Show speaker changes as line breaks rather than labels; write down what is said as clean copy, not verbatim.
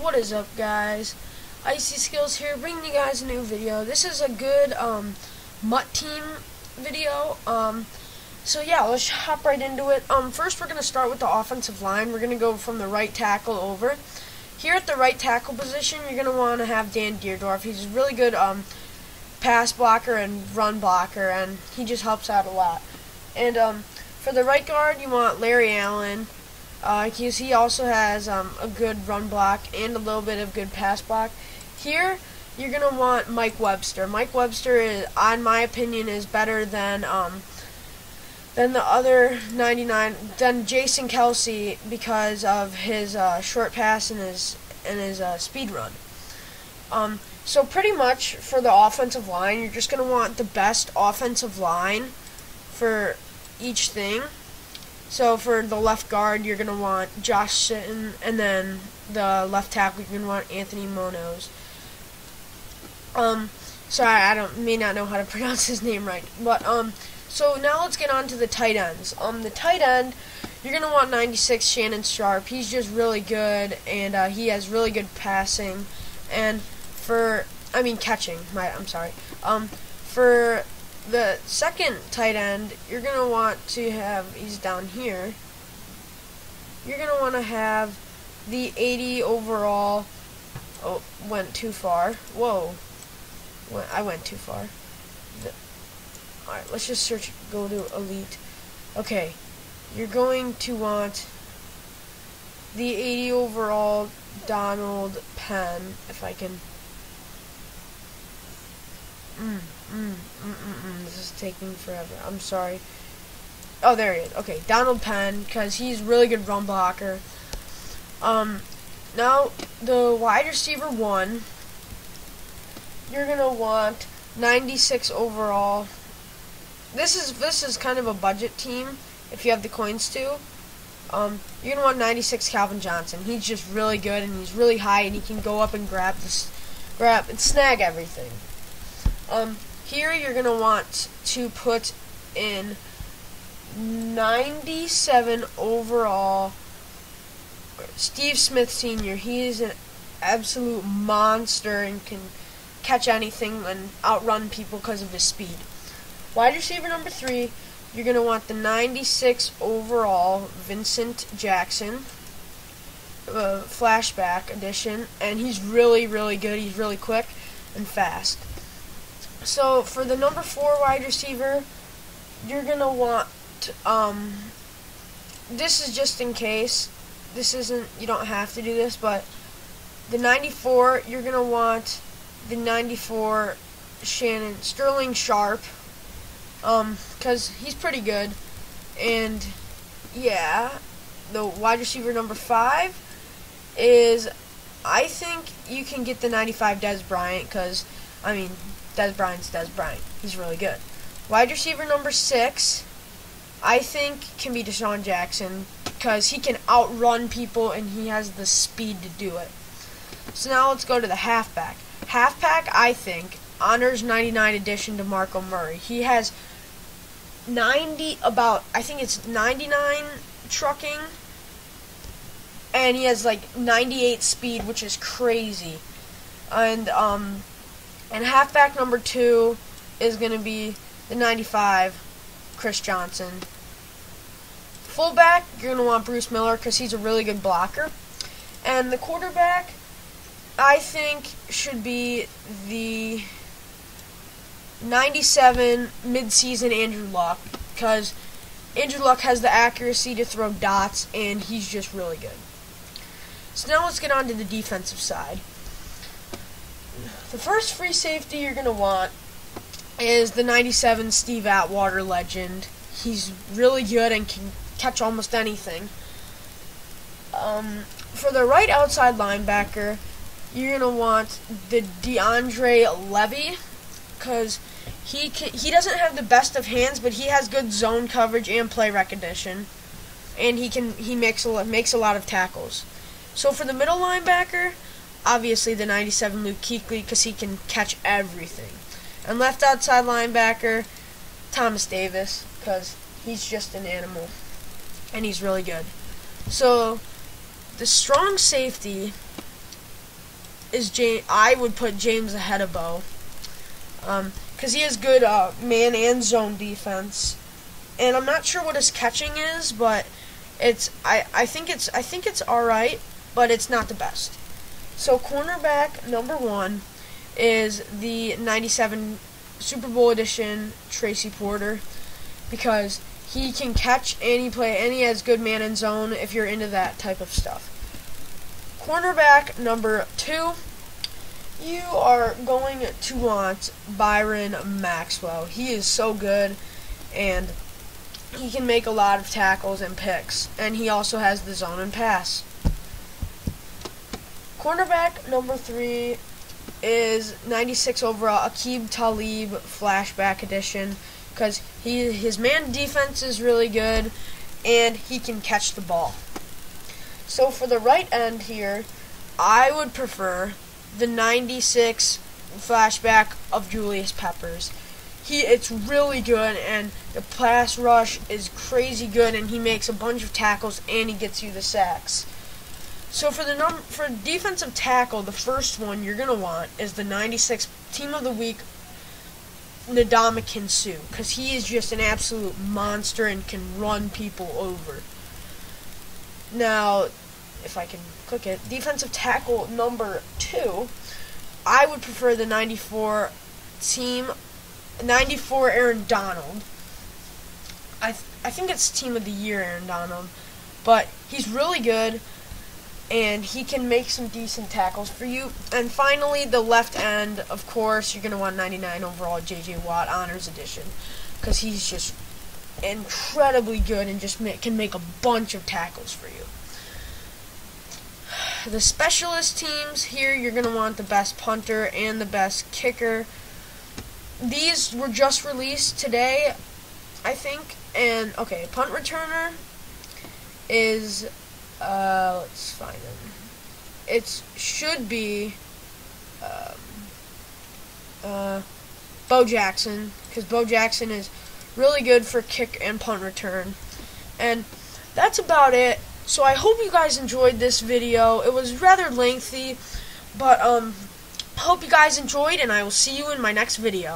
What is up, guys? Icy Skills here, bringing you guys a new video. This is a good MUT team video. So yeah, let's hop right into it. First we're gonna start with the offensive line. We're gonna go from the right tackle over. Here at the right tackle position, you're gonna want to have Dan Deerdorf. He's a really good pass blocker and run blocker, and he just helps out a lot. And for the right guard, you want Larry Allen. He also has a good run block and a little bit of good pass block. Here, you're going to want Mike Webster. Mike Webster, in my opinion, is better than the other 99, than Jason Kelsey, because of his short pass and his speed run. So pretty much for the offensive line, you're just going to want the best offensive line for each thing. So for the left guard, you're going to want Josh Sitton, and then the left tackle, you're going to want Anthony Munoz. Sorry, I may not know how to pronounce his name right. But so now let's get on to the tight ends. The tight end, you're going to want 96 Shannon Sharp. He's just really good, and he has really good passing. And catching. For the second tight end, you're going to want to have, he's down here, you're going to want to have the 80 overall, oh, went too far, whoa, I went too far. Alright, let's just go to elite. Okay, you're going to want the 80 overall Donald Penn, if I can. This is taking forever. I'm sorry. Oh, there he is. Okay, Donald Penn, because he's a really good run blocker. Now, the wide receiver 1, you're going to want 96 overall. This is kind of a budget team, if you have the coins too. You're going to want 96 Calvin Johnson. He's just really good, and he's really high, and he can go up and grab and snag everything. Here you're going to want to put in 97 overall Steve Smith Sr. He is an absolute monster and can catch anything and outrun people because of his speed. Wide receiver number 3, you're going to want the 96 overall Vincent Jackson, flashback edition, and he's really, really good. He's really quick and fast. So for the number 4 wide receiver, you're going to want, this is just in case, this isn't, you don't have to do this, but the 94, you're going to want the 94 Sterling Sharp, because he's pretty good. And yeah, the wide receiver number 5 is, I think you can get the 95 Dez Bryant, because, Dez Bryant's Dez Bryant. He's really good. Wide receiver number 6, I think, can be Deshaun Jackson, because he can outrun people and he has the speed to do it. So now let's go to the halfback. Halfback, I think, honors 99 edition to Marco Murray. He has 99 trucking, and he has like 98 speed, which is crazy. And halfback number 2 is going to be the 95, Chris Johnson. Fullback, you're going to want Bruce Miller, because he's a really good blocker. And the quarterback, I think, should be the 97 midseason Andrew Luck, because Andrew Luck has the accuracy to throw dots, and he's just really good. So now let's get on to the defensive side. The first free safety you're going to want is the 97 Steve Atwater legend. He's really good and can catch almost anything. For the right outside linebacker, you're going to want the DeAndre Levy, because he doesn't have the best of hands, but he has good zone coverage and play recognition, and he makes a lot of tackles. So for the middle linebacker, obviously the 97 Luke Kuechly, because he can catch everything. And left outside linebacker, Thomas Davis, because he's just an animal, and he's really good. So, the strong safety is I would put James ahead of Bo, because he has good man and zone defense, and I'm not sure what his catching is, but I think it's all right, but it's not the best. So cornerback number 1 is the 97 Super Bowl edition Tracy Porter, because he can catch and he has good man and zone if you're into that type of stuff. Cornerback number 2, you are going to want Byron Maxwell. He is so good, and he can make a lot of tackles and picks, and he also has the zone and pass. Cornerback number 3 is 96 overall Aqib Talib flashback edition, because his man defense is really good, and he can catch the ball. So for the right end here, I would prefer the 96 flashback of Julius Peppers. It's really good, and the pass rush is crazy good, and he makes a bunch of tackles, and he gets you the sacks. So for defensive tackle, the first one you're gonna want is the 96 Team of the Week Ndamukong Suh, because he is just an absolute monster and can run people over. Now, if I can click it, defensive tackle number 2, I would prefer the 94 Aaron Donald. I think it's Team of the Year Aaron Donald, but he's really good, and he can make some decent tackles for you. And finally, the left end, of course, you're going to want 99 overall J.J. Watt Honors Edition, because he's just incredibly good and just can make a bunch of tackles for you. The specialist teams here, you're going to want the best punter and the best kicker. These were just released today, I think. And, okay, punt returner is, let's find them. It should be Bo Jackson, because Bo Jackson is really good for kick and punt return. And that's about it. So I hope you guys enjoyed this video. It was rather lengthy, but hope you guys enjoyed, and I will see you in my next video.